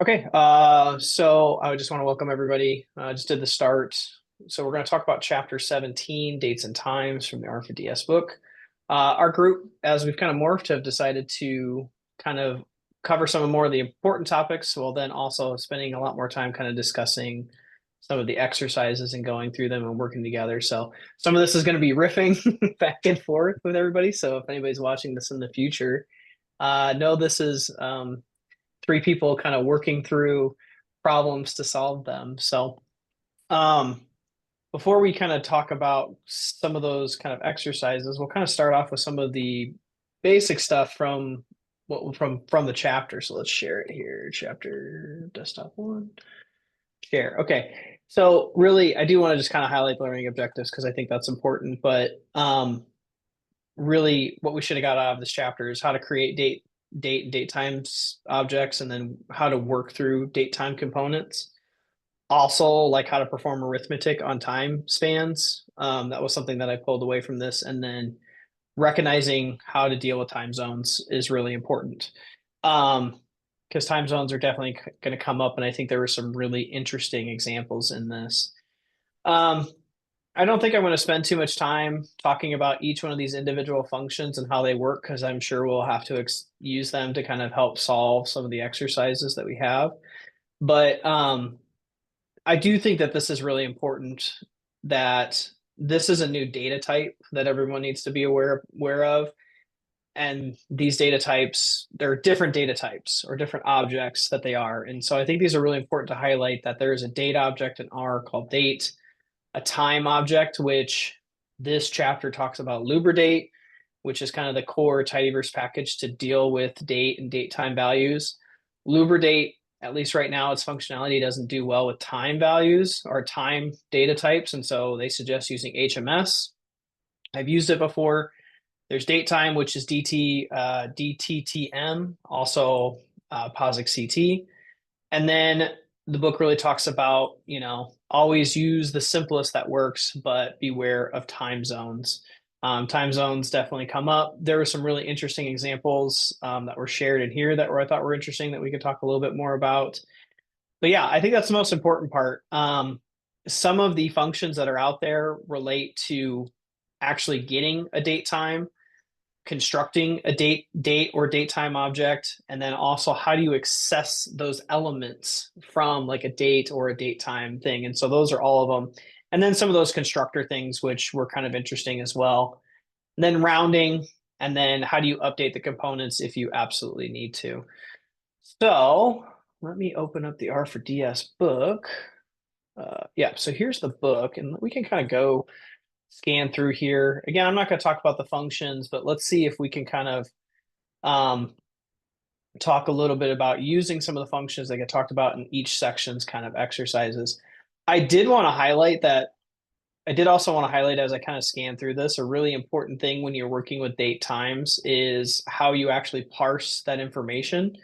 Okay, so I just want to welcome everybody. Just did the start. So we're going to talk about chapter 17, dates and times from the R4ds book. Our group, as we've kind of morphed, have decided to kind of cover some of more of the important topics, while then also spending a lot more time kind of discussing some of the exercises and going through them and working together. So some of this is going to be riffing back and forth with everybody. So if anybody's watching this in the future, know this is three people kind of working through problems to solve them. So, um, before we kind of talk about some of those kind of exercises, we'll kind of start off with some of the basic stuff from the chapter. So let's share it here. Chapter desktop one. Share. Okay. So really, I do want to just kind of highlight the learning objectives because I think that's important. But really, what we should have got out of this chapter is how to create date and date times objects, and then how to work through date time components. Also, like how to perform arithmetic on time spans. That was something that I pulled away from this. And then recognizing how to deal with time zones is really important. Because time zones are definitely going to come up. And I think there were some really interesting examples in this. Um, I don't think I'm going to spend too much time talking about each one of these individual functions and how they work, because I'm sure we'll have to use them to kind of help solve some of the exercises that we have. But I do think that this is really important, that this is a new data type that everyone needs to be aware of. And these data types, there are different data types or different objects that they are. And so I think these are really important to highlight, that there is a date object in R called date, a time object, which this chapter talks about lubridate, which is kind of the core tidyverse package to deal with date and date time values. Lubridate, at least right now, its functionality doesn't do well with time values or time data types. And so they suggest using HMS. I've used it before. There's date time, which is DTTM, also POSIX CT. And then the book really talks about, always use the simplest that works, but beware of time zones. Time zones definitely come up. There were some really interesting examples that were shared in here that I thought were interesting that we could talk a little bit more about. But yeah, I think that's the most important part. Some of the functions that are out there relate to actually getting a date time, constructing a date or date time object, and then also how do you access those elements from like a date or a date time thing. And so those are all of them. And then some of those constructor things, which were kind of interesting as well. And then rounding, and then how do you update the components if you absolutely need to. So let me open up the R4ds book. Yeah, so here's the book, and we can kind of go scan through here. Again, I'm not going to talk about the functions, but let's see if we can kind of um, talk a little bit about using some of the functions that get talked about in each section's kind of exercises. I did want to highlight that. I did also want to highlight, as I kind of scan through this, a really important thing when you're working with date times is how you actually parse that information.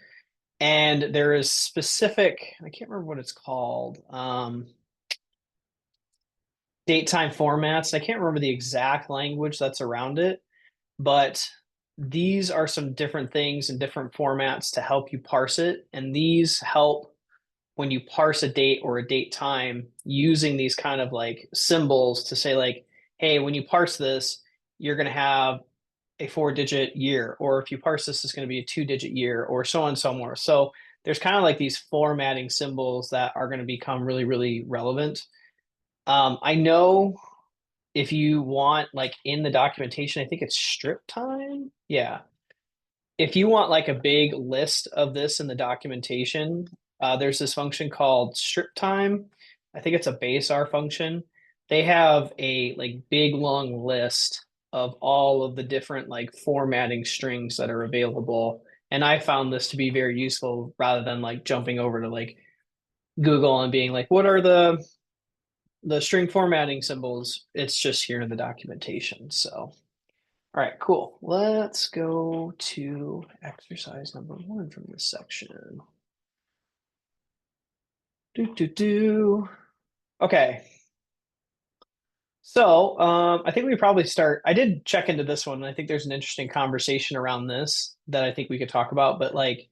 And there is specific, I can't remember what it's called, date time formats. I can't remember the exact language that's around it, but these are some different things and different formats to help you parse it. And these help when you parse a date or a date time using these kind of like symbols to say, like, hey, when you parse this, you're going to have a 4-digit year, or if you parse this, it's going to be a 2-digit year, or so on and so forth. So there's kind of like these formatting symbols that are going to become really, really relevant. I know if you want, like in the documentation, I think it's strip time. Yeah. If you want like a big list of this in the documentation, there's this function called strip time. I think it's a base R function. They have a like big long list of all of the different like formatting strings that are available. And I found this to be very useful rather than like jumping over to like Google and being like, what are the string formatting symbols? It's just here in the documentation. So all right, cool. Let's go to exercise number 1 from this section. Okay. So I think we probably start. I did check into this one, and I think there's an interesting conversation around this that I think we could talk about. But like,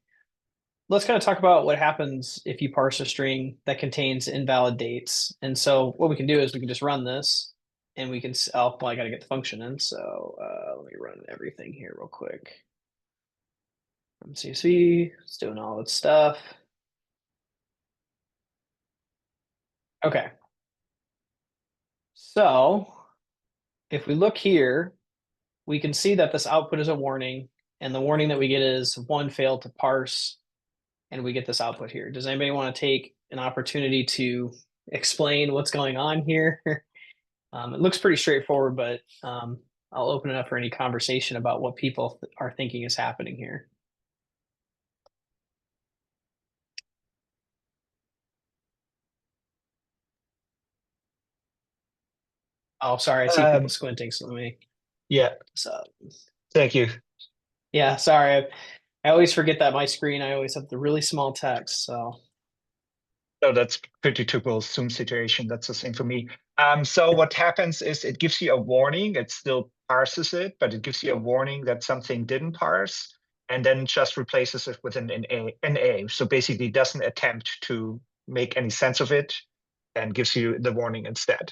let's kind of talk about what happens if you parse a string that contains invalid dates. And so what we can do is we can just run this and we can, oh, well, I got to get the function in. So let me run everything here real quick. From CSV, it's doing all its stuff. Okay. So if we look here, we can see that this output is a warning, and the warning that we get is one failed to parse, and we get this output here. Does anybody want to take an opportunity to explain what's going on here? It looks pretty straightforward, but I'll open it up for any conversation about what people are thinking is happening here. Oh, sorry, I see people squinting, so let me. Yeah, So, thank you. yeah, sorry. I always forget that my screen, I always have the really small text. So, So that's pretty typical Zoom situation. That's the same for me. So what happens is it gives you a warning. It still parses it, but it gives you a warning that something didn't parse, and then just replaces it with an NA. So basically, it doesn't attempt to make any sense of it, and gives you the warning instead.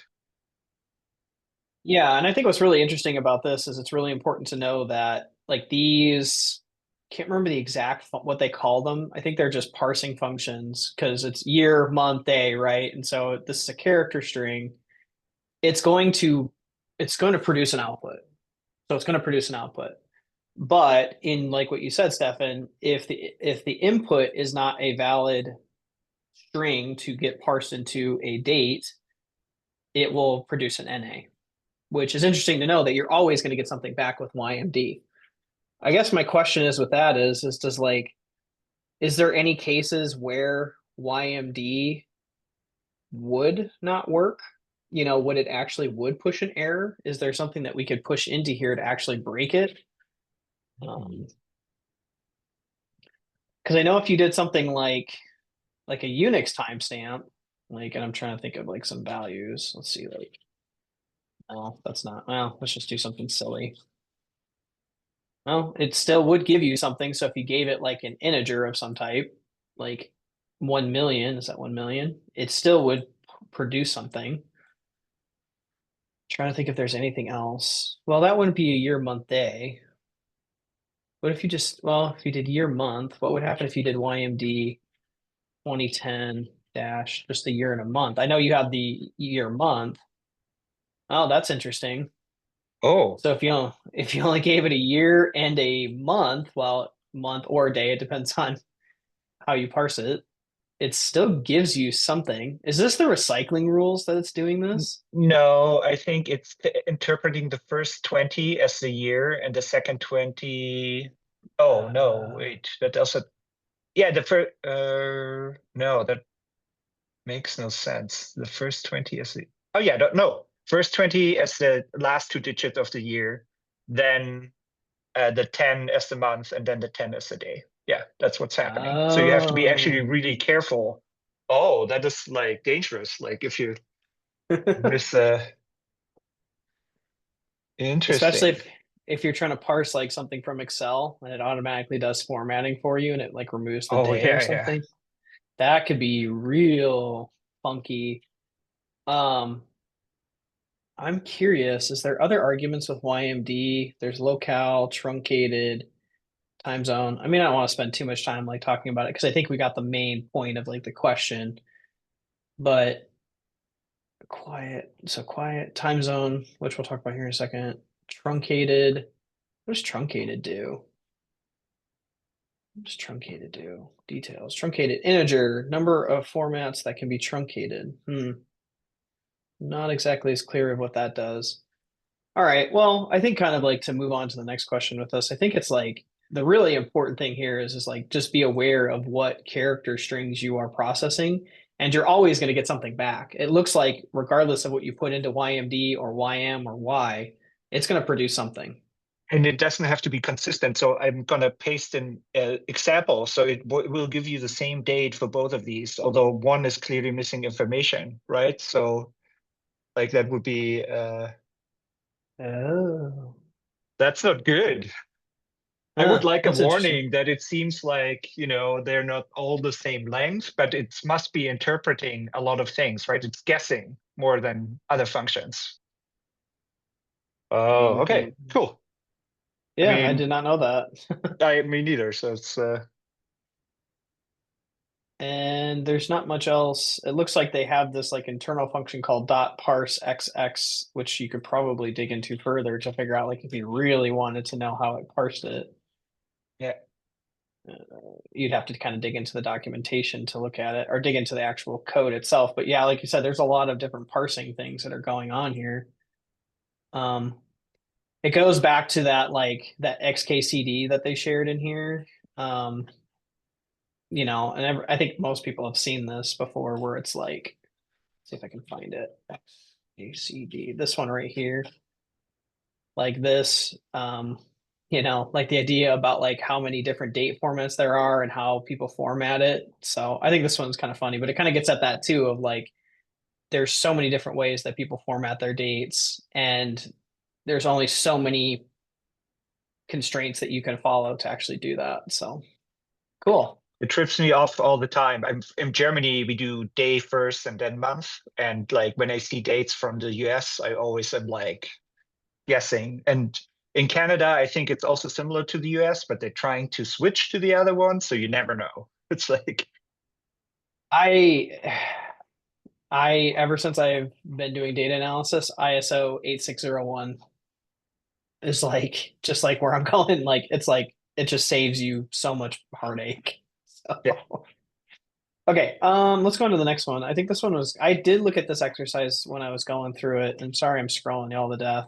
yeah, and I think what's really interesting about this is it's really important to know that like these, can't remember the exact what they call them. I think they're just parsing functions because it's year, month, day, right? And so this is a character string. It's going to produce an output. So it's going to produce an output. But in like what you said, Stefan, if the input is not a valid string to get parsed into a date, it will produce an NA, which is interesting to know that you're always going to get something back with YMD. I guess my question is with that is does like, is there any cases where YMD would not work? Would it actually would push an error? Is there something that we could push into here to actually break it? Because I know if you did something like a Unix timestamp, like, and I'm trying to think of like some values. Let's see, like, no, that's not. Well, let's just do something silly. Well, it still would give you something. So if you gave it like an integer of some type, like 1 million, is that 1 million? It still would produce something. Trying to think if there's anything else. Well, that wouldn't be a year, month, day. What if you just, well, if you did year, month, what would happen if you did YMD 2010 dash, just the year and a month? I know you have the year, month. Oh, that's interesting. Oh, So if you only gave it a year and a month, well, month or a day, it depends on how you parse it. It still gives you something. Is this the recycling rules that it's doing this? no, I think it's interpreting the first 20 as the year and the second 20. Oh, no, wait, that doesn't. Yeah, the first, no, that makes no sense. The first 20 as the, oh yeah, no, first 20 as the last two digits of the year, then the 10 as the month, and then the 10 as the day. Yeah, that's what's happening. So you have to be actually Oh. really careful. Oh, that is like dangerous. Like if you miss Especially interesting. if you're trying to parse like something from Excel and it automatically does formatting for you and it like removes the Oh day or yeah, yeah. something. That could be real funky. Um, I'm curious, is there other arguments with YMD? There's locale, truncated, time zone. I mean, I don't want to spend too much time like talking about it because I think we got the main point of like the question, but quiet time zone, which we'll talk about here in a second. Truncated. What does truncated do? What does truncated do? Details. Truncated integer, number of formats that can be truncated. Not exactly as clear of what that does. All right. Well, I think kind of like to move on to the next question with us, I think it's like the really important thing here is like just be aware of what character strings you are processing, and you're always going to get something back. It looks like regardless of what you put into YMD or YM or Y, it's going to produce something. And it doesn't have to be consistent. So I'm gonna paste an example. So it will give you the same date for both of these, although one is clearly missing information, right? So like that would be Oh. that's not good. I would like a That's interesting. warning that it seems like, they're not all the same length, but it must be interpreting a lot of things, right? It's guessing more than other functions. Oh, okay, Mhm. cool. I Yeah, I did mean, not know that. me neither. So it's And there's not much else. It looks like they have this like internal function called dot parse xx, which you could probably dig into further to figure out like if you really wanted to know how it parsed it. yeah. You'd have to kind of dig into the documentation to look at it or dig into the actual code itself. But yeah, like you said, there's a lot of different parsing things that are going on here. Um, it goes back to that like that XKCD that they shared in here. Um, and I think most people have seen this before where it's like, see if I can find it. XKCD, this one right here, like this. Like the idea about like how many different date formats there are and how people format it. So I think this one's kind of funny, but it kind of gets at that too of like there's so many different ways that people format their dates, and there's only so many constraints that you can follow to actually do that. So cool. It trips me off all the time. I'm in Germany, we do day first and then month. And like when I see dates from the US, I always am like guessing. And in Canada, I think it's also similar to the US, but they're trying to switch to the other one, so you never know. It's like, I I ever since I've been doing data analysis, ISO 8601 is like just like where I'm going. Like it's like it just saves you so much heartache. yeah. So okay, let's go on to the next one. I think this one was I did look at this exercise when I was going through it. I'm sorry I'm scrolling y'all to death.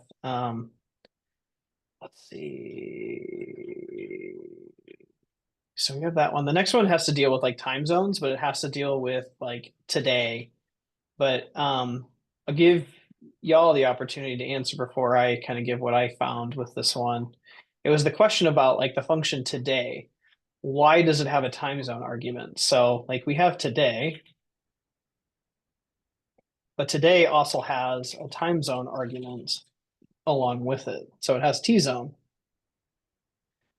Let's see. So we have that one. The next one has to deal with like time zones, but it has to deal with like today. But I'll give y'all the opportunity to answer before I kind of give what I found with this one. It was the question about like the function today. Why does it have a time zone argument? So like we have today, but today also has a time zone argument along with it. So it has T zone.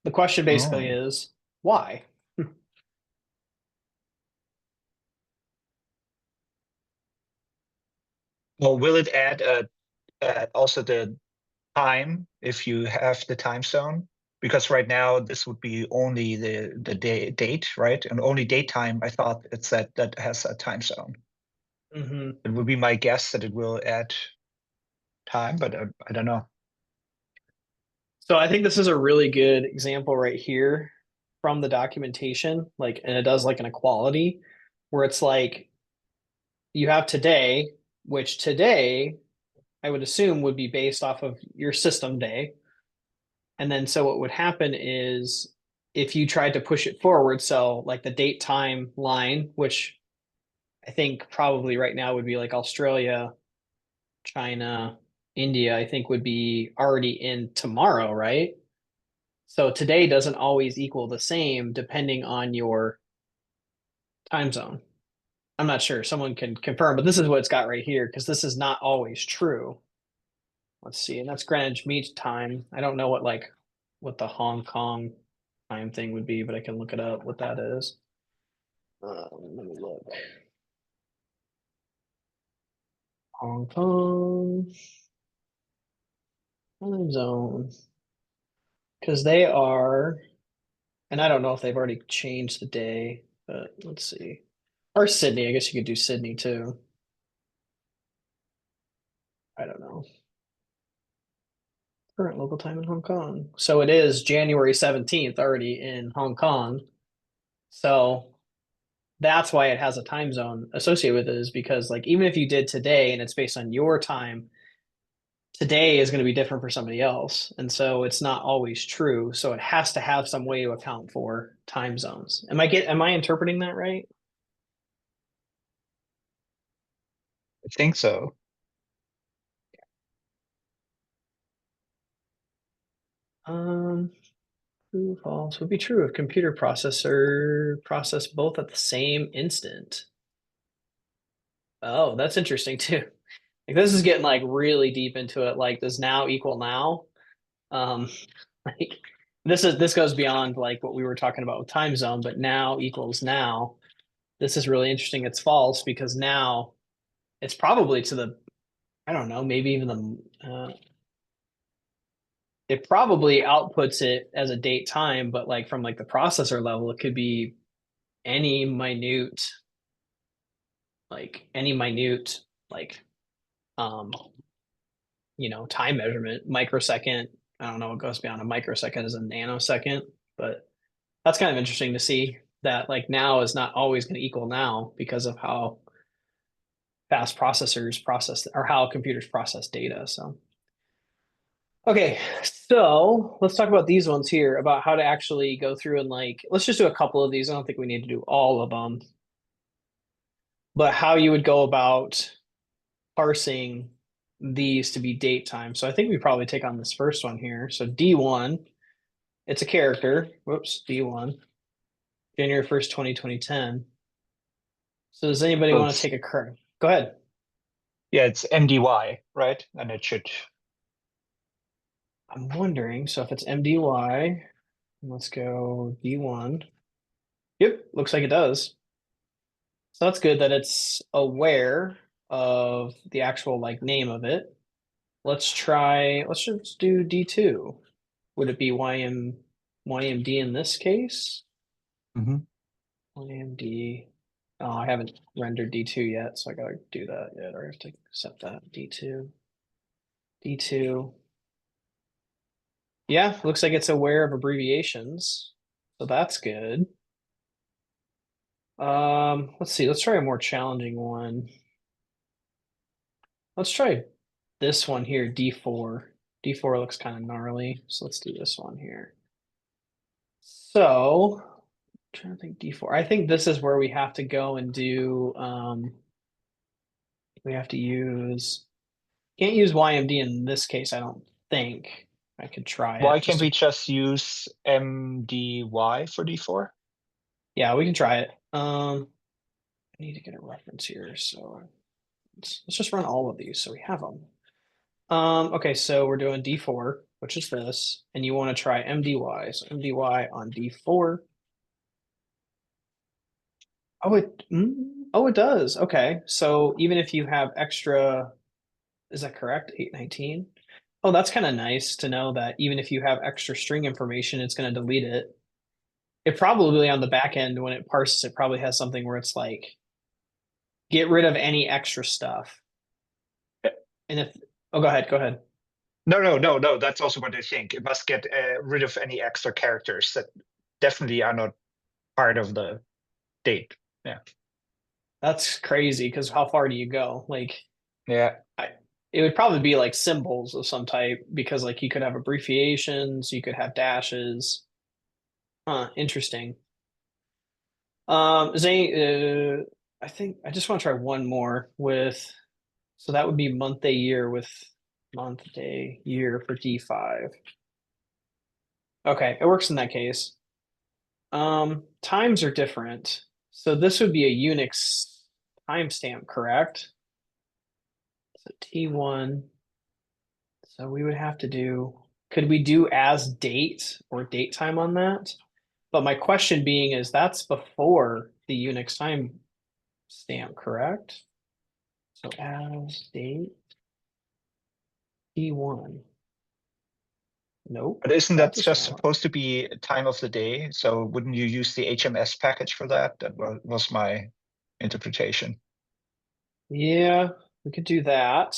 The question basically Oh. is why? Well, will it add also the time if you have the time zone? Because right now this would be only the date, right? And only daytime, I thought it's that has a time zone. Mm-hmm. It would be my guess that it will add time, but I don't know. So I think this is a really good example right here from the documentation, like, and it does like an equality where it's like you have today, which today I would assume would be based off of your system day. And then so what would happen is if you tried to push it forward, so like the date time line, which I think probably right now would be like Australia, China, India, I think would be already in tomorrow, right? So today doesn't always equal the same depending on your time zone. I'm not sure. Someone can confirm, but this is what it's got right here because this is not always true. Let's see, and that's Greenwich Mean Time. I don't know what the Hong Kong time thing would be, but I can look it up what that is. Let me look. Hong Kong time zone because they are, and I don't know if they've already changed the day, but let's see. Or Sydney. I guess you could do Sydney too. I don't know. Current local time in Hong Kong. So it is January 17th already in Hong Kong. So that's why it has a time zone associated with it, is because like even if you did today and it's based on your time, today is going to be different for somebody else. And so it's not always true. So it has to have some way to account for time zones. Am I interpreting that right? I think so. Um True, false would be true if computer processor process both at the same instant. Oh, that's interesting too. Like this is getting like really deep into it. Like does now equal now? Um, like this goes beyond like what we were talking about with time zone, but now equals now. This is really interesting. It's false because now it's probably to the, I don't know, maybe even it probably outputs it as a date time, but like from like the processor level, it could be any minute, any minute, like, um, time measurement, microsecond. I don't know what goes beyond a microsecond is a nanosecond, but that's kind of interesting to see that like now is not always going to equal now because of how fast processors process or how computers process data. So, okay, so let's talk about these ones here about how to actually go through and like, let's just do a couple of these. I don't think we need to do all of them, but how you would go about parsing these to be date time. So I think we probably take on this first one here. So D1, it's a character. Whoops, D1, January 1st, 2010. So does anybody So want to it's, take a curve? Go ahead. yeah, it's MDY, right? And it should, I'm wondering. So if it's MDY, let's go D1. Yep, looks like it does. So that's good that it's aware of the actual like name of it. Let's just do D2. Would it be YMD in this case? Mhm. YMD. Oh, I haven't rendered D2 yet, so I gotta do that yet, or I have to accept that. D2. D2. Yeah, looks like it's aware of abbreviations. So that's good. Let's see. Let's try a more challenging one. Let's try this one here, D4. D4 looks kind of gnarly, so let's do this one here. So, I'm trying to think D4. I think this is where we have to go and do we have to use can't use YMD in this case, I don't think. I could try Why it can't just to we just use MDY for D4? yeah, we can try it. I need to get a reference here, so let's just run all of these so we have them. Okay, so we're doing D4, which is this, and you want to try MDY. So MDY on D4. Oh, it does. Okay. So even if you have extra, is that correct? 819? Oh, that's kind of nice to know that even if you have extra string information, it's going to delete it. It probably on the back end when it parses, it probably has something where it's like, get rid of any extra stuff. And if, oh, go ahead. No. That's also what I think. It must get rid of any extra characters that definitely are not part of the date. Yeah. That's crazy because how far do you go? Like, Yeah. I, it would probably be like symbols of some type because like you could have abbreviations, you could have dashes. Huh, interesting. Zane, I think I just want to try one more with, so that would be month, day, year with month, day, year for D5. Okay, it works in that case. Times are different. So this would be a Unix timestamp, correct? So T1. So we would have to do, could we do as date or date time on that? But my question being is that's before the Unix time stamp, correct? So as date T1. Nope, But isn't that that's just just wrong. supposed to be time of the day? So wouldn't you use the HMS package for that? That was my interpretation. Yeah, we could do that.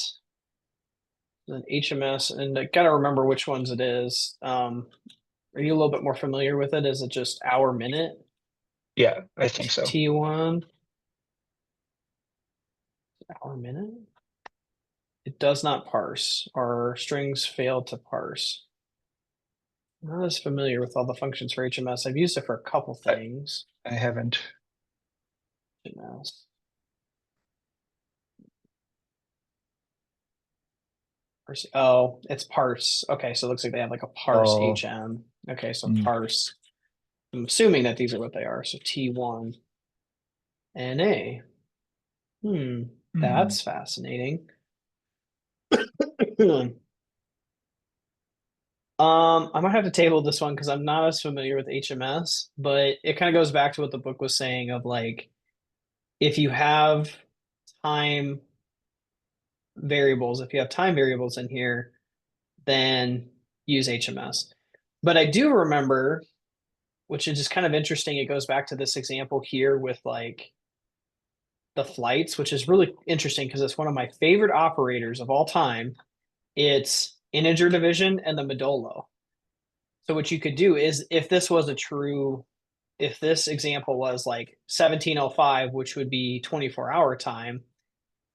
Then HMS, and I gotta remember which ones it is. Are you a little bit more familiar with it? Is it just hour minute? Yeah, I think so. T1, hour minute? It does not parse. Our strings fail to parse. I'm not as familiar with all the functions for HMS. I've used it for a couple I, things. I haven't. HMS. Parse. Oh, it's parse. Okay, so it looks like they have like a parse Oh, HM. Okay, so mm, parse. I'm assuming that these are what they are. So T1 NA. Hmm, mm. that's fascinating. I might have to table this one because I'm not as familiar with HMS, but it kind of goes back to what the book was saying of like if you have time if you have time variables in here, then use HMS. But I do remember, which is just kind of interesting, it goes back to this example here with like the flights, which is really interesting because it's one of my favorite operators of all time. It's integer division and the modolo. So what you could do is if this example was like 1705, which would be 24-hour time,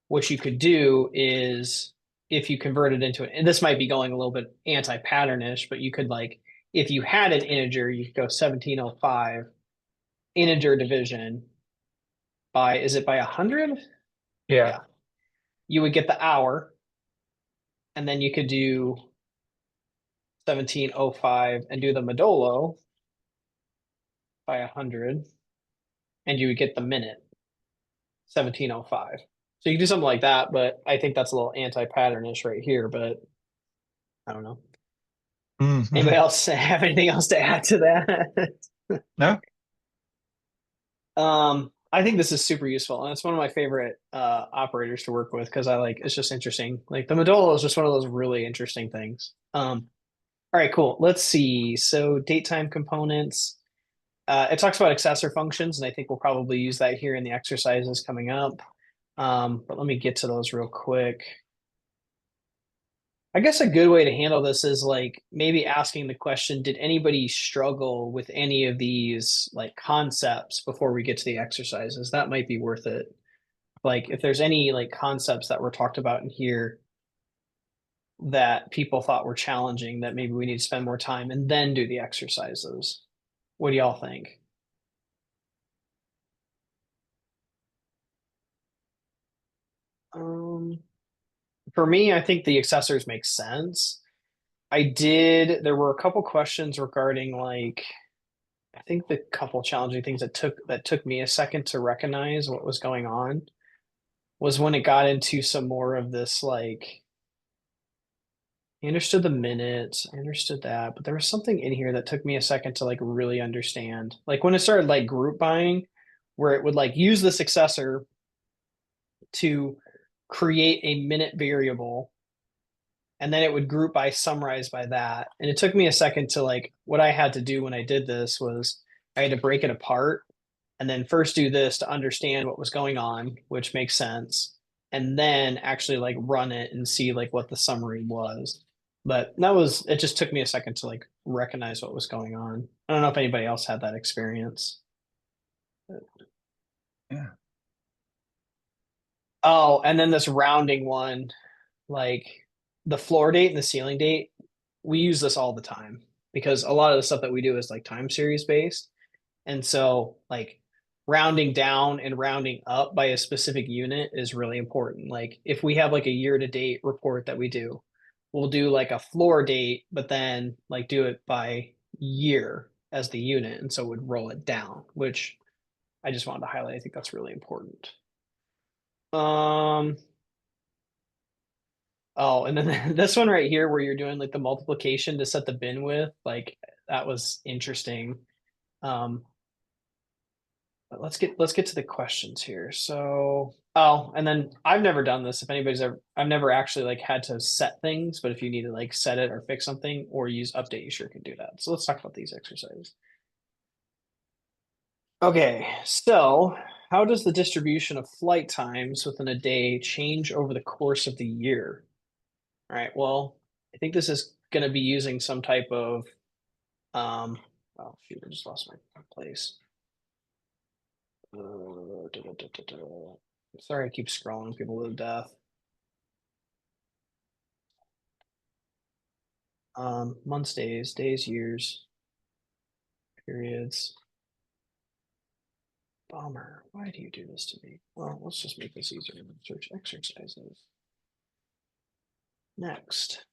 what you could do is if you convert it into it, and this might be going a little bit anti-patternish, but you could like, if you had an integer, you could go 1705 integer division by, is it by 100? Yeah. Yeah. You would get the hour, and then you could do 1705 and do the modolo by 100, and you would get the minute 1705. So you can do something like that, but I think that's a little anti-patternish right here, but I don't know. Anybody Mhm. else have anything else to add to that? No? I think this is super useful, and it's one of my favorite operators to work with because I like it's just interesting. Like the modolo is just one of those really interesting things. All right, cool. Let's see. So date time components. It talks about accessor functions, and I think we'll probably use that here in the exercises coming up. But let me get to those real quick. I guess a good way to handle this is like maybe asking the question, did anybody struggle with any of these like concepts before we get to the exercises? That might be worth it. Like if there's any like concepts that were talked about in here that people thought were challenging that maybe we need to spend more time and then do the exercises. What do y'all think? Um, for me, I think the accessors make sense. There were a couple questions regarding like I think the couple challenging things that took me a second to recognize what was going on was when it got into some more of this like I understood the minutes, I understood that, but there was something in here that took me a second to like really understand. Like when it started like group buying, where it would like use the successor to create a minute variable and then it would group by summarize by that. And it took me a second to like what I had to do when I did this was I had to break it apart and then first do this to understand what was going on, which makes sense, and then actually like run it and see like what the summary was. But that was it just took me a second to like recognize what was going on. I don't know if anybody else had that experience. Yeah. Oh, and then this rounding one, like the floor date and the ceiling date, we use this all the time because a lot of the stuff that we do is like time series based. And so, like, rounding down and rounding up by a specific unit is really important. Like, if we have like a year to date report that we do, we'll do like a floor date, but then like do it by year as the unit. And so we'd roll it down, which I just wanted to highlight. I think that's really important. Um, oh, and then this one right here where you're doing like the multiplication to set the bin width, like that was interesting. Um, But let's get to the questions here. So, oh, and then I've never done this. If anybody's ever, I've never actually like had to set things, but if you need to like set it or fix something or use update, you sure can do that. So let's talk about these exercises. Okay, so how does the distribution of flight times within a day change over the course of the year? All right, well, I think this is going to be using some type of, oh shoot, I just lost my place. Sorry, I keep scrolling people to death. Months, days, years, periods. Bummer. Why do you do this to me? Well, let's just make this easier. Search exercises. Next.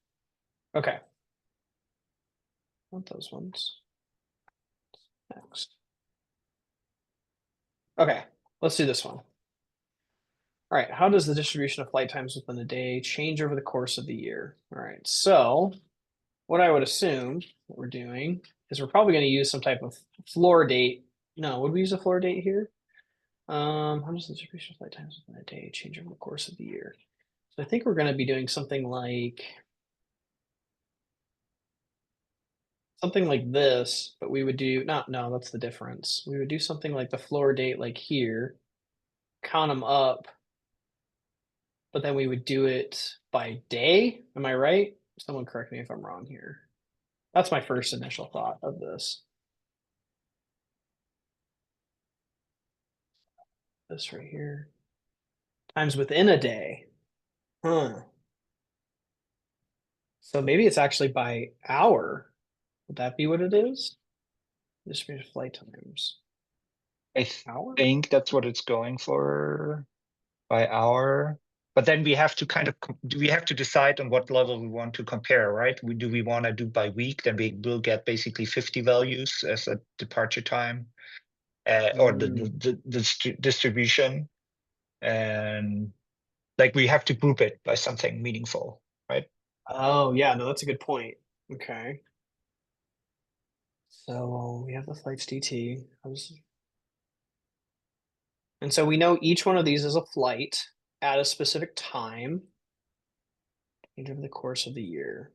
Okay. Not those ones. Next. Okay. Let's do this one. All right. How does the distribution of flight times within a day change over the course of the year? All right. So what I would assume what we're doing is we're probably going to use some type of floor date. No, would we use a floor date here? How does the distribution of flight times within a day change over the course of the year? So I think we're going to be doing something like this, but we would do not, no, that's the difference. We would do something like the floor date, like here, count them up, but then we would do it by day. Am I right? Someone correct me if I'm wrong here. That's my first initial thought of this. This right here. Times within a day. Huh. So maybe it's actually by hour. Would that be what it is? Distributed flight times. I Hour? think that's what it's going for by hour. But then we have to do we have to decide on what level we want to compare, right? Do we want to do by week? Then we will get basically 50 values as a departure time, or the distribution, and like we have to group it by something meaningful, right? Oh, yeah, no, that's a good point. Okay. So we have the flights DT. And so we know each one of these is a flight at a specific time over the course of the year.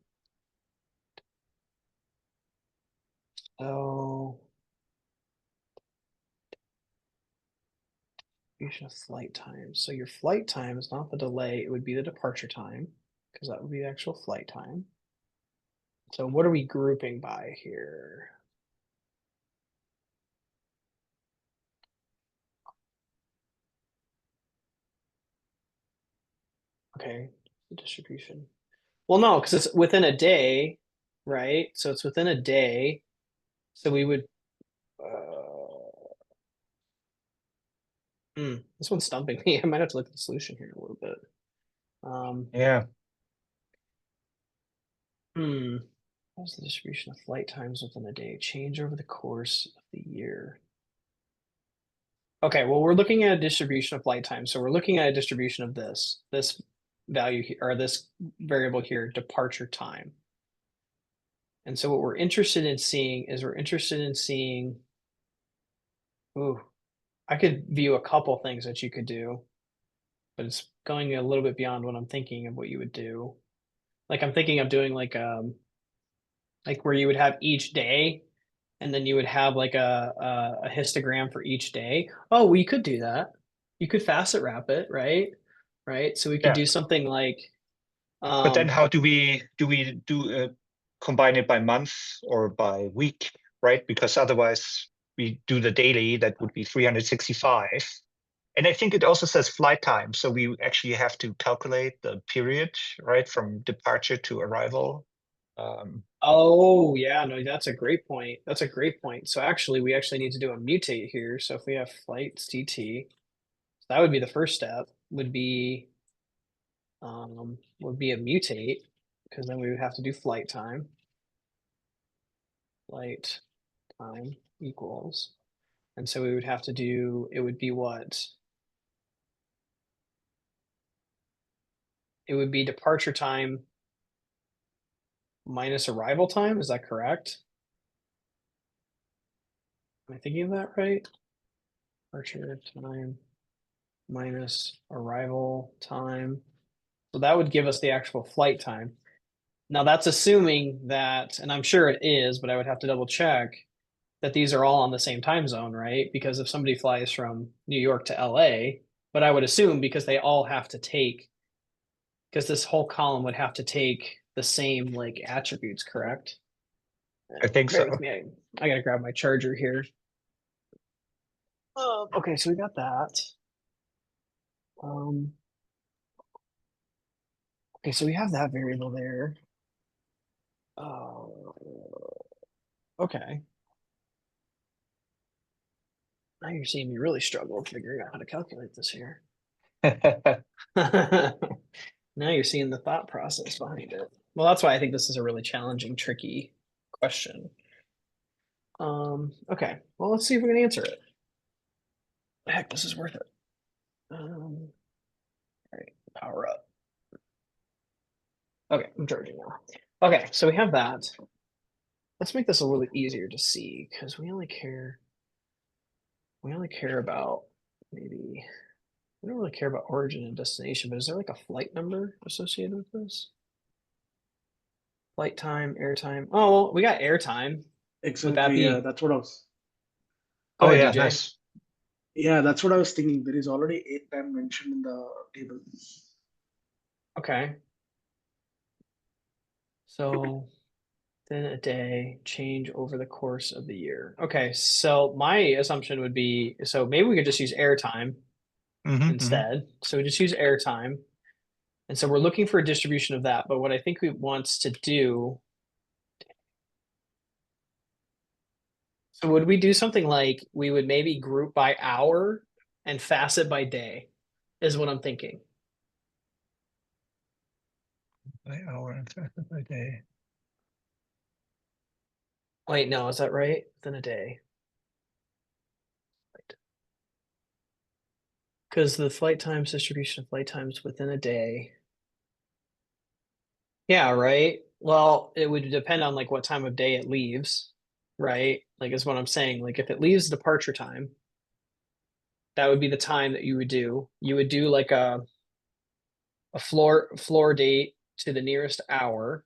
So distribution of flight time. So your flight time is not the delay, it would be the departure time, because that would be the actual flight time. So what are we grouping by here? Okay, the distribution. Well, no, because it's within a day, right? So it's within a day. So we would this one's stumping me. I might have to look at the solution here a little bit. Yeah. How's the distribution of flight times within a day change over the course of the year? Okay, well, we're looking at a distribution of flight time. So we're looking at a distribution of this value here, or this variable here, departure time. And so what we're interested in seeing is ooh, I could view a couple things that you could do, but it's going a little bit beyond what I'm thinking of what you would do. Like I'm thinking of doing like where you would have each day and then you would have like a histogram for each day. Oh, we could do that. You could facet wrap it, right? Right. So we could Yeah. do something like But then how do we combine it by month or by week, right? Because otherwise we do the daily, that would be 365. And I think it also says flight time. So we actually have to calculate the period, right, from departure to arrival. oh yeah, no, that's a great point. That's a great point. So actually we actually need to do a mutate here. So if we have flights DT, that would be the first step, would be a mutate, because then we would have to do flight time. Flight time equals. And so we would have to do, it would be what? It would be departure time minus arrival time. Is that correct? Am I thinking of that right? Departure time minus arrival time. So that would give us the actual flight time. Now that's assuming that, and I'm sure it is, but I would have to double check that these are all on the same time zone, right? Because if somebody flies from New York to LA, but I would assume because they all have to take, because this whole column would have to take the same like attributes, correct? I think Bear with so. me. I gotta grab my charger here. Okay, so we got that. Um, okay, so we have that variable there. Okay. Now you're seeing me really struggle figuring out how to calculate this here. Now you're seeing the thought process behind it. Well, that's why I think this is a really challenging, tricky question. Okay, well, let's see if we can answer it. Heck, this is worth it. All right, power up. Okay, I'm charging now. Okay, so we have that. Let's make this a little easier to see because we only care about maybe we don't really care about origin and destination, but is there like a flight number associated with this? Flight time, airtime. Oh, well, we got airtime. Would that Exactly. Yeah, be? that's what I was. Go Oh ahead, yeah, DJ. nice. Yeah, that's what I was thinking. There is already airtime mentioned in the table. Okay. So then a day change over the course of the year. Okay, so my assumption would be so maybe we could just use airtime instead. So we just use airtime. And so we're looking for a distribution of that. But what I think we wants to do, so would we do something like we would maybe group by hour and facet by day, is what I'm thinking. By hour and facet by day. Wait, no, is that right? Then a day. Because the flight times distribution of flight times within a day. Yeah, right. Well, it would depend on like what time of day it leaves, right? Like is what I'm saying. Like if it leaves departure time, that would be the time that you would do. You would do like a floor date to the nearest hour.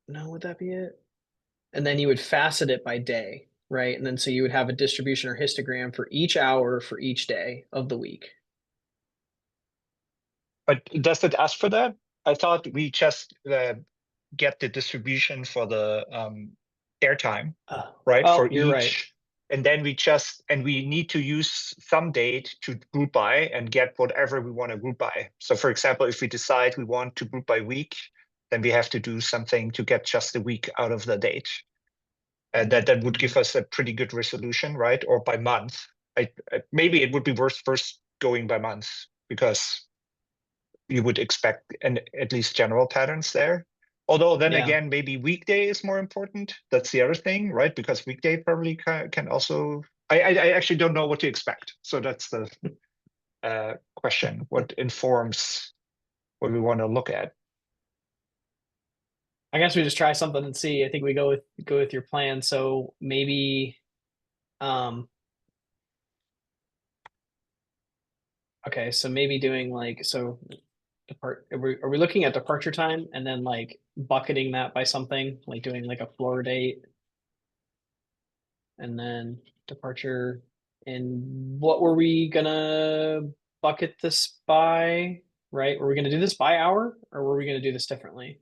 No, would that be it? And then you would facet it by day, right? And then so you would have a distribution or histogram for each hour for each day of the week. But does it ask for that? I thought we just get the distribution for the airtime, right? Oh, For you're right. each, and then we need to use some date to group by and get whatever we want to group by. So for example, if we decide we want to group by week, then we have to do something to get just a week out of the date. And that would give us a pretty good resolution, right? Or by month. Maybe it would be worth first going by month because you would expect at least general patterns there. Although then Yeah. again, maybe weekday is more important. That's the other thing, right? Because weekday probably can also. I actually don't know what to expect. So that's the question. What informs what we want to look at? I guess we just try something and see. I think we go with your plan. So maybe okay, so maybe doing like so are we looking at departure time and then like bucketing that by something, like doing like a floor date and then departure and what were we gonna bucket this by, right? Were we gonna do this by hour or were we gonna do this differently?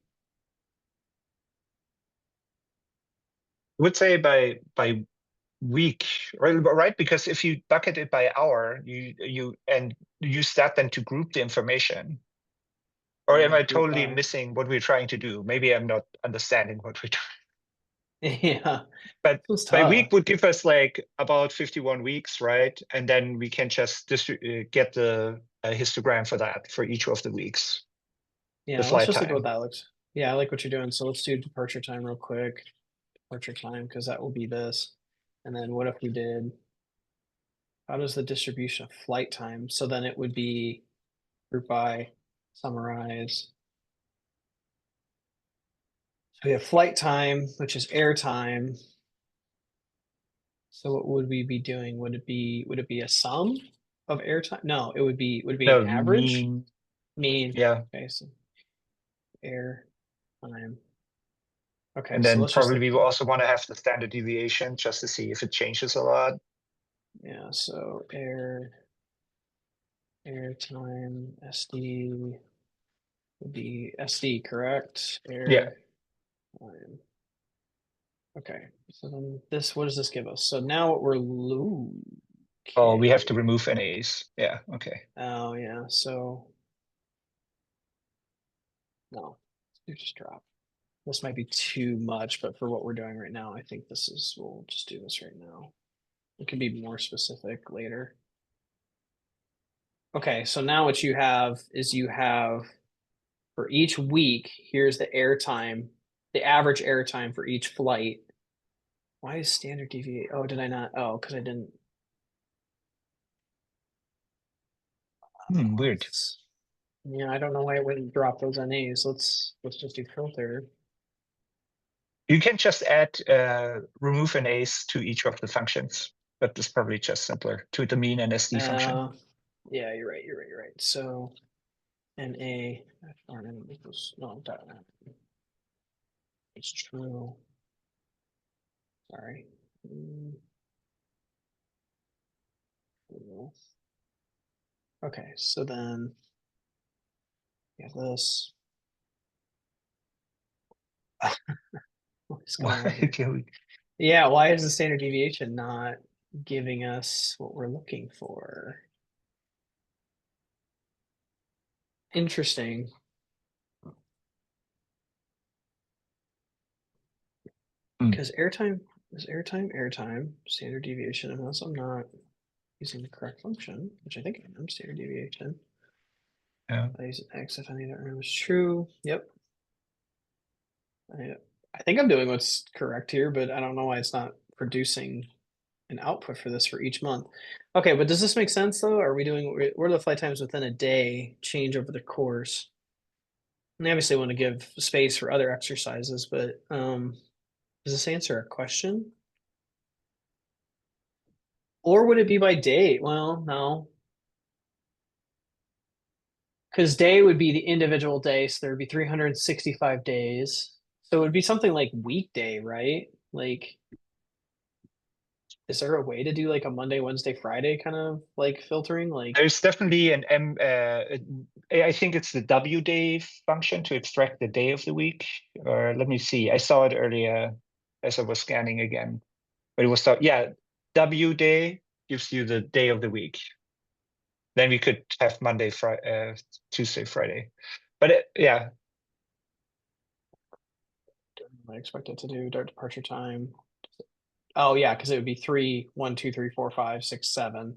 I would say by week, right? Because if you bucket it by hour, you and use that then to group the information. Or am I Group totally by. missing what we're trying to do? Maybe I'm not understanding what we're doing. Yeah, But it was by tough. week would give us like about 51 weeks, right? And then we can just get the histogram for that for each of the weeks, the Yeah, let's flight just look at what time. that looks. Yeah, I like what you're doing. So let's do departure time real quick. Departure time, because that will be this. And then what if we did, how does the distribution of flight time? So then it would be group by, summarize. So we have flight time, which is air time. So what would we be doing? Would it be a sum of air time? No, would it be an No, average? mean, Mean. yeah. Okay, so air time. Okay, And so then let's just probably look. we will also want to have the standard deviation just to see if it changes a lot. Yeah, so airtime SD would be SD, correct? Yeah. Air time. Okay, so then this, what does this give us? So now what we're Oh, we have to okay. remove NAs. Yeah, okay. Oh yeah, so no, you just drop. This might be too much, but for what we're doing right now, I think this is, we'll just do this right now. It can be more specific later. Okay, so now what you have is you have for each week, here's the airtime, the average airtime for each flight. Why is standard deviate? Oh, did I not? Oh, because I didn't. Weird. Yeah, I don't know why it wouldn't drop those NAs. Let's just do filter. You can just add remove an ace to each of the functions. That is probably just simpler to the mean and SD function. Yeah, you're right. You're right. So NA RN equals no dot net. It's true. Sorry. Okay, so then we have this. What's going on here? Okay. Yeah, why is the standard deviation not giving us what we're looking for? Interesting. Because airtime is airtime, standard deviation, unless I'm not using the correct function, which I think I am, standard deviation. Yeah. I use X if any that is true. Yep. I think I'm doing what's correct here, but I don't know why it's not producing an output for this for each month. Okay, but does this make sense though? Are we doing what are the flight times within a day change over the course? And I obviously want to give space for other exercises, but does this answer a question? Or would it be by day? Well, no. Because day would be the individual day, so there would be 365 days. So it would be something like weekday, right? Like, is there a way to do like a Monday, Wednesday, Friday kind of like filtering? Like, There's definitely an I think it's the W day function to extract the day of the week. Or let me see. I saw it earlier as I was scanning again. But it was W day gives you the day of the week. Then we could have Monday, Friday, Tuesday, Friday. But yeah. I expect it to do dart departure time. Oh yeah, because it would be 3, 1, 2, 3, 4, 5, 6, 7.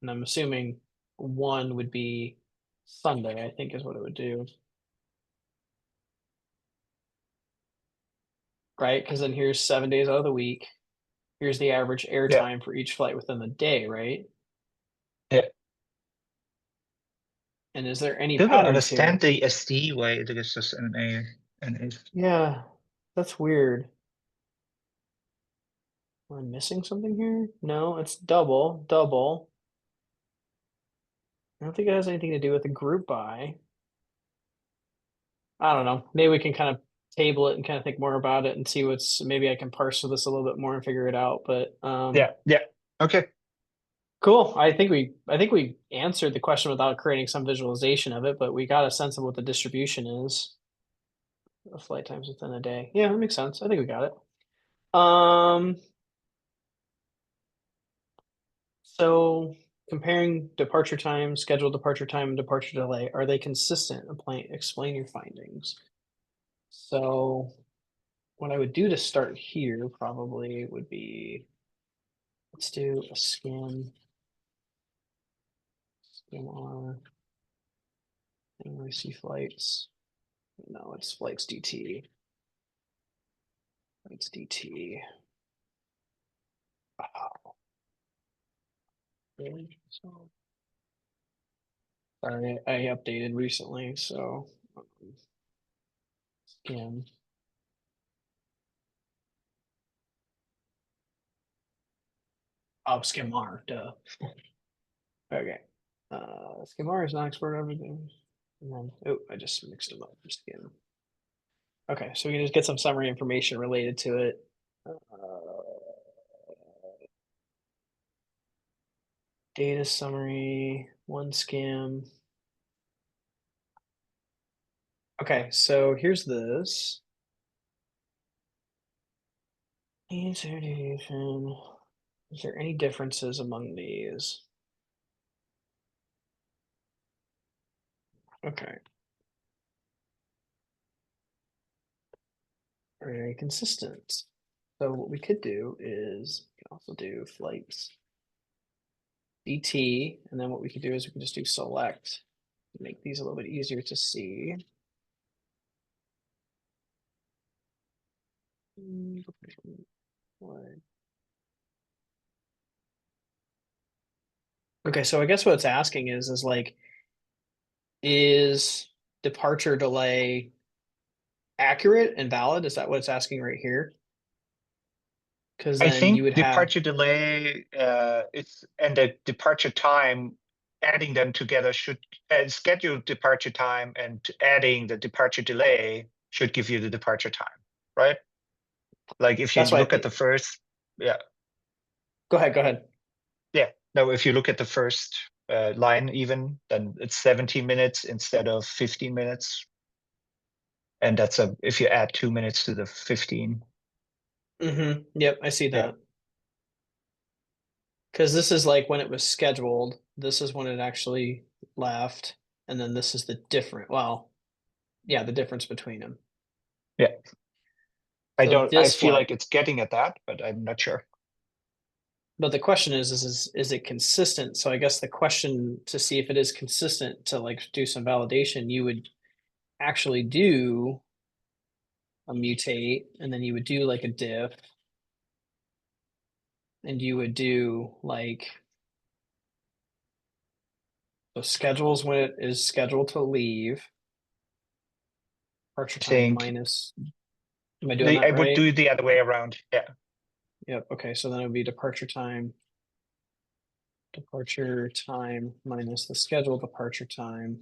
And I'm assuming 1 would be Sunday, I think is what it would do. Right? Because then here's 7 days out of the week. Here's the average air Yeah. time for each flight within the day, right? Yeah. And is there any Still don't patterns here? understand the SD why it gives us an A. Yeah, that's weird. Am I missing something here? No, it's double. I don't think it has anything to do with the group buy. I don't know. Maybe we can kind of table it and kind of think more about it and see maybe I can parse this a little bit more and figure it out. But Yeah. Okay. cool. I think we answered the question without creating some visualization of it, but we got a sense of what the distribution is of flight times within a day. Yeah, that makes sense. I think we got it. So comparing departure time, scheduled departure time, and departure delay, are they consistent? Explain your findings. So what I would do to start here probably would be, let's do a skim on, and we see flights. No, it's flights DT. Flights DT. Wow. Really? Sorry, I updated recently, so skim. Oh, skim R, duh. Okay. Skim R is not export everything. And then, oh, I just mixed them up. Just again. Okay, so we can just get some summary information related to it. Data summary, one skim. Okay, so here's this. Answer deviation. Is there any differences among these? Okay. Very consistent. So what we could do is we can also do flights DT, and then what we could do is we can just do select, make these a little bit easier to see. Okay, so I guess what it's asking is like, is departure delay accurate and valid? Is that what it's asking right here? Because I then you think would have, departure delay, it's and the departure time, adding them together should scheduled departure time and adding the departure delay should give you the departure time, right? Like if you That's why I look at think- the first, yeah, go ahead. yeah. No, if you look at the first line even, then it's 17 minutes instead of 15 minutes. And that's if you add 2 minutes to the 15. Yep, I see Yeah. that. Because this is like when it was scheduled, this is when it actually left, and then this is the different, well, yeah, the difference between them. Yeah. I So I this feel one, like it's getting at that, but I'm not sure. but the question is it consistent? So I guess the question to see if it is consistent to like do some validation, you would actually do a mutate, and then you would do like a diff, and you would do like so schedules when it is scheduled to leave. Departure time Think minus. Am I doing I that would right? do the other way around. Yeah. Yep. Okay. So then it would be departure time minus the scheduled departure time.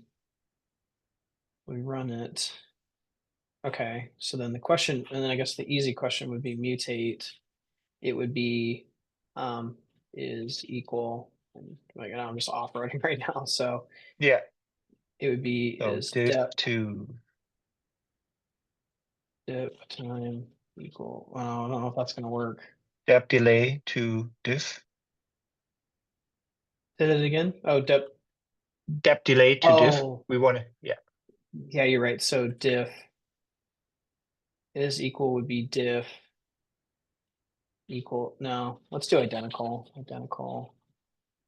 We run it. Okay. So then the question, and then I guess the easy question would be mutate. It would be is equal. And like I'm just off-roading right now. So Yeah. it would be So is diff depth to time equal. I don't know if that's going to work. depth delay to diff. Say that again. Oh, depth. Depth delay to diff. Oh, We want to, yeah. yeah, you're right. So diff is equal would be diff equal. No, let's do identical.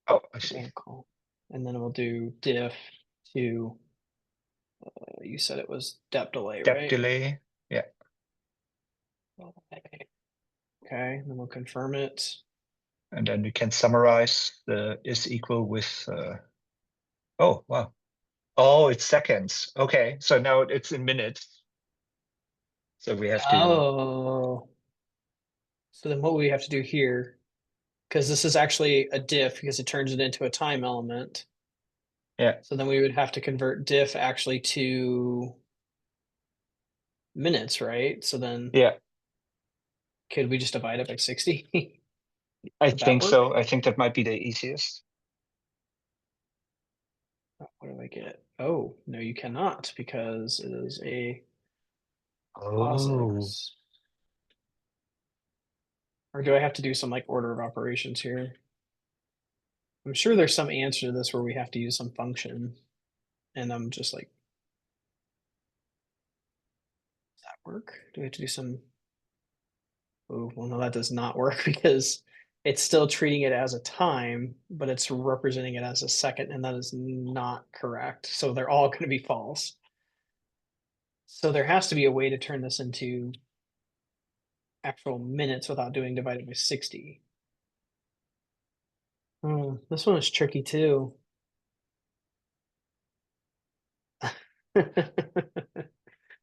Oh, I see. Identical. And then we'll do diff to, you said it was depth delay, Depth right? delay. Yeah. Okay, and then we'll confirm it. And then we can summarize the is equal with, oh, wow. Oh, it's seconds. Okay. So now it's in minutes. So we have to, Oh, so then what we have to do here, because this is actually a diff because it turns it into a time element. yeah. So then we would have to convert diff actually to minutes, right? So then Yeah. could we just divide it by 60? I Would that think work? so. I think that might be the easiest. What do I get? Oh, no, you cannot because it is a Oh, POSIX. Or do I have to do some like order of operations here? I'm sure there's some answer to this where we have to use some function. And I'm just like, does that work? Do we have to do some? Oh, well, no, that does not work because it's still treating it as a time, but it's representing it as a second, and that is not correct. So they're all going to be false. So there has to be a way to turn this into actual minutes without doing divided by 60. Oh, this one is tricky too.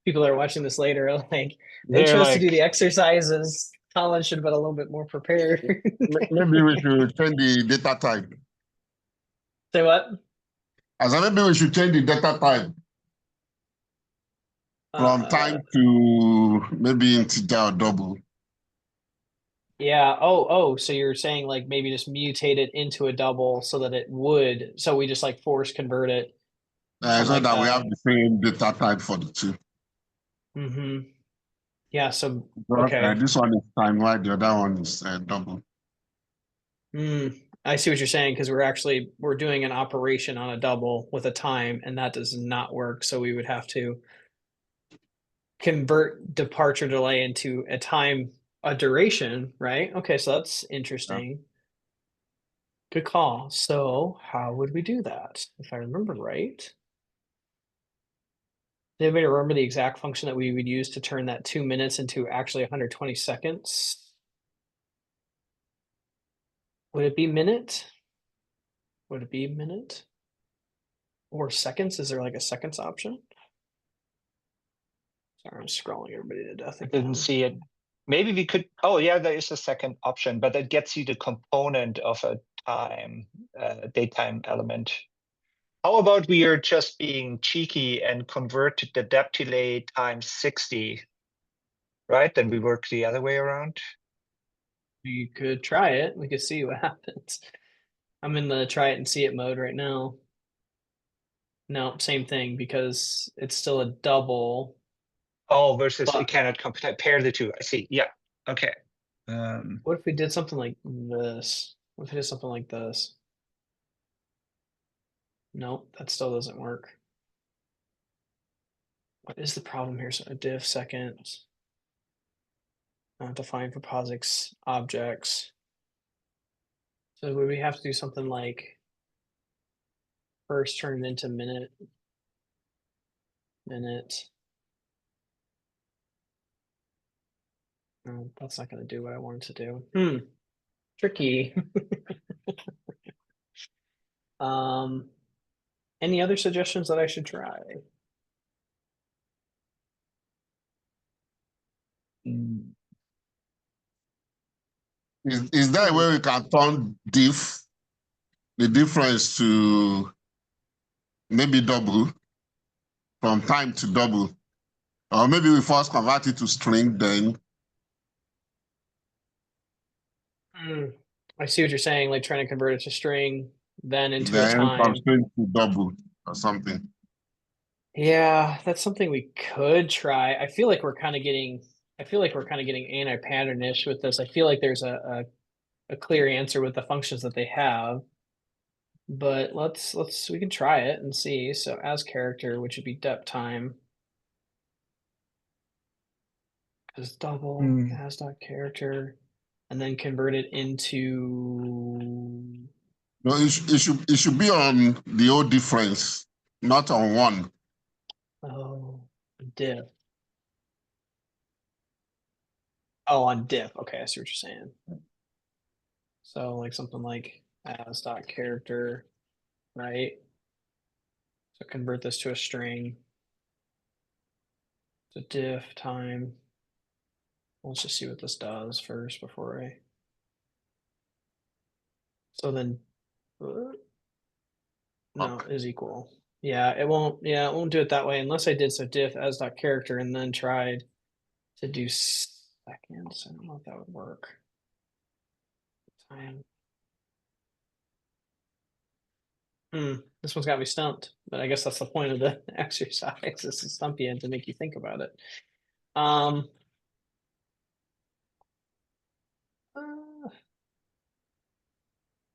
People that are watching this later are like, they they're chose to do the like, exercises. Colin should have been a little bit more prepared. Maybe we should change the data type. Say what? As I maybe we should change the data type from time to maybe integer or double. Yeah. Oh, so you're saying like maybe just mutate it into a double so that it would, so we just like force convert it. So Like that we have the same data type for the two. Yeah, so okay. This one is time, while the other one is double. I see what you're saying because we're doing an operation on a double with a time, and that does not work. So we would have to convert departure delay into a time, a duration, right? Okay, so that's interesting. Good call. So how would we do that? If I remember right. Does anybody remember the exact function that we would use to turn that 2 minutes into actually 120 seconds? Would it be minute? Would it be minute? Or seconds? Is there like a seconds option? Sorry, I'm scrolling everybody to death I again. didn't see it. Maybe we could, oh yeah, there is a second option, but that gets you the component of a time, daytime element. How about we are just being cheeky and convert the depth delay times 60, right? Then we work the other way around. We could try it. We could see what happens. I'm in the try it and see it mode right now. No, same thing because it's still a double. Oh, versus But- it cannot compare the two. I see. Yeah. Okay. What if we did something like this? What if we did something like this? Nope, that still doesn't work. What is the problem here? So a diff seconds. Define for POSIX objects. So would we have to do something like first turn it into minute? No, that's not going to do what I wanted to do. Tricky. Any other suggestions that I should try? Is that where we can turn diff, the difference to maybe double, from time to double? Or maybe we first convert it to string, then. I see what you're saying, like trying to convert it to string, then into a Then time. from string to double or something. Yeah, that's something we could try. I feel like we're kind of getting anti-patternish with this. I feel like there's a clear answer with the functions that they have. But we can try it and see. So as character, which would be depth time. Because double as dot character, and then convert it into. No, it should be on the old difference, not on one. Oh, diff. Oh, on diff. Okay, I see what you're saying. So like something like as dot character, right? So convert this to a string. So diff time. Let's just see what this does first before I. So then, no, is equal. Yeah, it won't do it that way unless I did so diff as dot character and then tried to do seconds. I don't know if that would work. Time. This one's got me stumped, but I guess that's the point of the exercise, is to stump you and to make you think about it.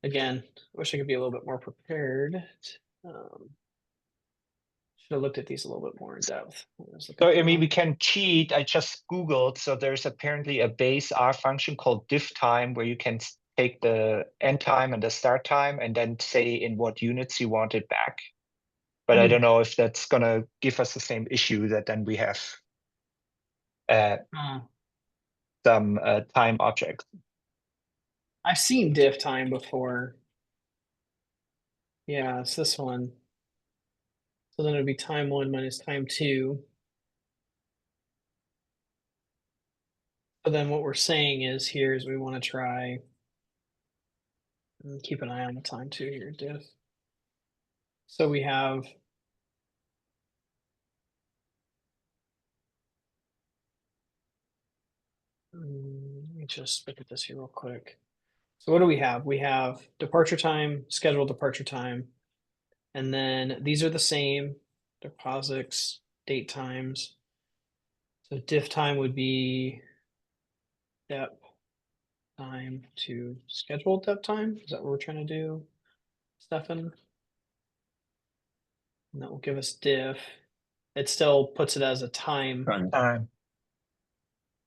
Again, I wish I could be a little bit more prepared. Should have looked at these a little bit more in depth. So, I mean, we can cheat. I just Googled. So there's apparently a base R function called diff time where you can take the end time and the start time and then say in what units you want it back. But I don't know if that's going to give us the same issue that then we have some time objects. I've seen diff time before. Yeah, it's this one. So then it'd be time 1 minus time 2. So then what we're saying is here is we want to try and keep an eye on the time 2 here, diff. So we have let me just look at this here real quick. So what do we have? We have departure time, scheduled departure time, and then these are the same. They're POSIX, date times. So diff time would be depth time to scheduled depth time. Is that what we're trying to do, Stefan? And that will give us diff. It still puts it as a time.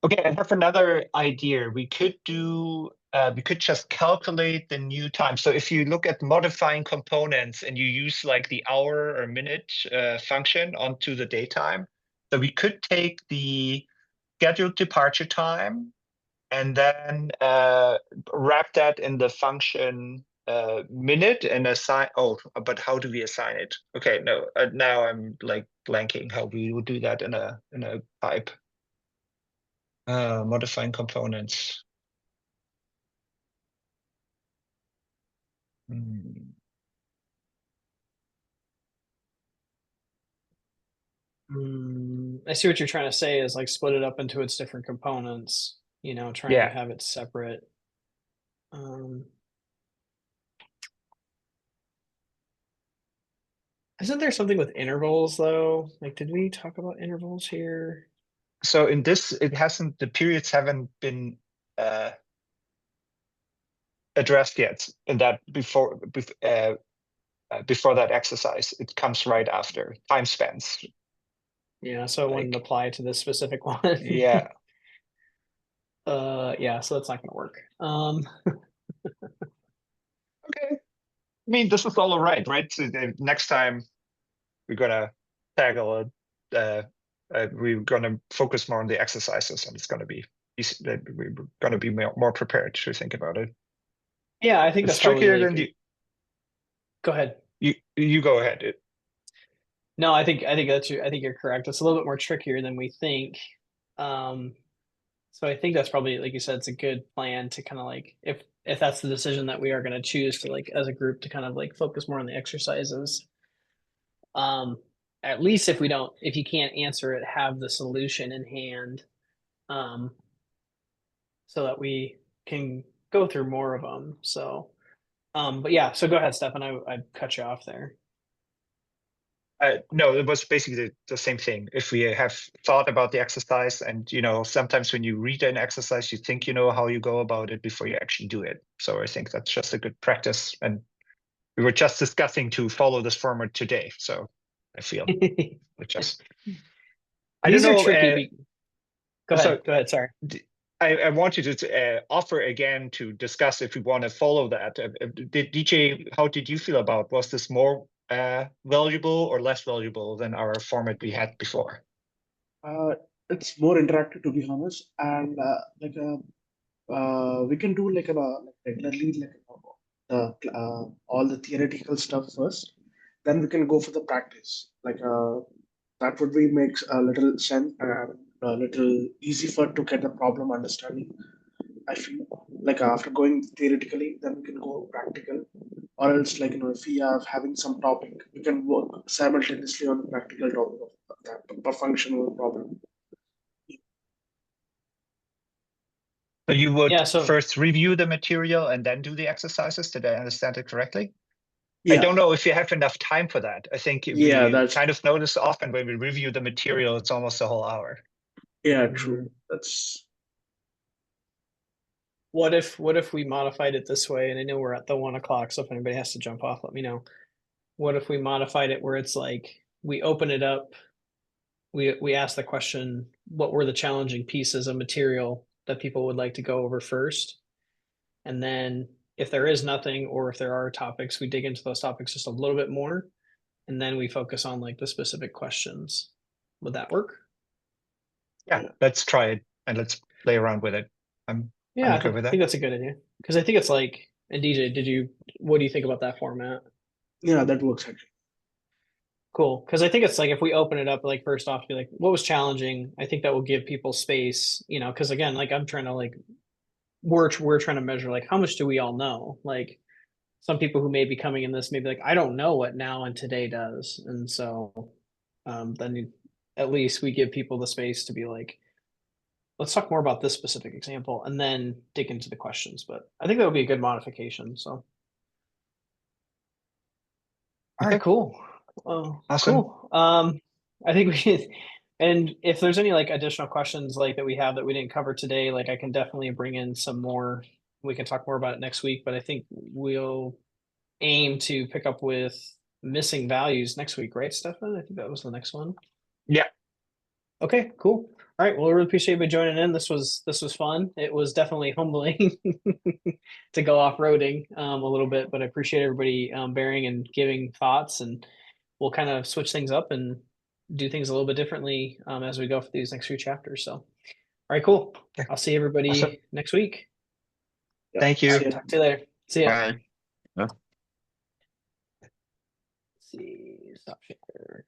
Okay, I have another idea. We could do, we could just calculate the new time. So if you look at modifying components and you use like the hour or minute function onto the daytime, so we could take the scheduled departure time and then wrap that in the function minute and assign, oh, but how do we assign it? Okay, no, now I'm like blanking how we would do that in a pipe. Modifying components. I see what you're trying to say is like split it up into its different components, you know, trying Yeah. to have it separate. Isn't there something with intervals though? Like, did we talk about intervals here? So in this, it hasn't, the periods haven't been addressed yet in that before that exercise. It comes right after time spans. Yeah, so it wouldn't Like- apply to this specific one. Yeah. Yeah, so that's not gonna work. Okay. I mean, this is all right? So the next time we're gonna tackle it, we're gonna focus more on the exercises, and it's gonna be we're gonna be more prepared to think about it. Yeah, I think It's that's probably trickier like, than you. Go ahead. You go ahead. No, I think you're correct. It's a little bit more trickier than we think. So I think that's probably, like you said, it's a good plan to kind of like, if that's the decision that we are going to choose to like as a group to kind of like focus more on the exercises. At least if you can't answer it, have the solution in hand, so that we can go through more of them. So, but yeah, so go ahead, Stefan. I cut you off there. No, it was basically the same thing. If we have thought about the exercise, and sometimes when you read an exercise, you think you know how you go about it before you actually do it. So I think that's just a good practice. And we were just discussing to follow this format today. So I feel we just. I don't These are know. tricky. Go so- ahead. Go ahead. Sorry. I wanted to offer again to discuss if we want to follow that. DJ, how did you feel about? Was this more valuable or less valuable than our format we had before? It's more interactive, to be honest, and we can do like regularly all the theoretical stuff first, then we can go for the practice. That would be makes a little sense, a little easy for to get the problem understanding. I feel like after going theoretically, then we can go practical, or else if we are having some topic, we can work simultaneously on the practical topic of that functional problem. So you would Yeah, so- first review the material and then do the exercises. Did I understand it correctly? Yeah, I don't know if you have enough time for that. I think we that's kind of notice often when we review the material, it's almost a whole hour. true. That's What if we modified it this way? And I know we're at the 1 o'clock, so if anybody has to jump off, let me know. What if we modified it where it's like we open it up, we ask the question, what were the challenging pieces of material that people would like to go over first? And then if there is nothing, or if there are topics, we dig into those topics just a little bit more, and then we focus on like the specific questions. Would that work? Yeah, let's try it and let's play around with it. I'm okay with I that. think that's a good idea. Because I think it's like, and DJ, what do you think about that format? that works actually. Cool. Because I think it's like if we open it up, like first off, be like, what was challenging? I think that will give people space, because again, like I'm trying to like, we're trying to measure like how much do we all know? Like some people who may be coming in this may be like, I don't know what now and today does. And so then at least we give people the space to be like, let's talk more about this specific example and then dig into the questions. But I think that would be a good modification. So. All right, Okay. cool. Awesome. Cool. I think and if there's any like additional questions like that we have that we didn't cover today, like I can definitely bring in some more. We can talk more about it next week, but I think we'll aim to pick up with missing values next week, right, Stefan? I think that was the next one. Yeah. Okay, cool. All right. Well, I really appreciate you joining in. This was fun. It was definitely humbling to go off-roading a little bit, but I appreciate everybody bearing and giving thoughts, and we'll kind of switch things up and do things a little bit differently as we go for these next few chapters. So, all right, cool. I'll see everybody Awesome. next week. Thank you. See ya. Talk to you later. See ya. Bye. Yeah. see. Stop share.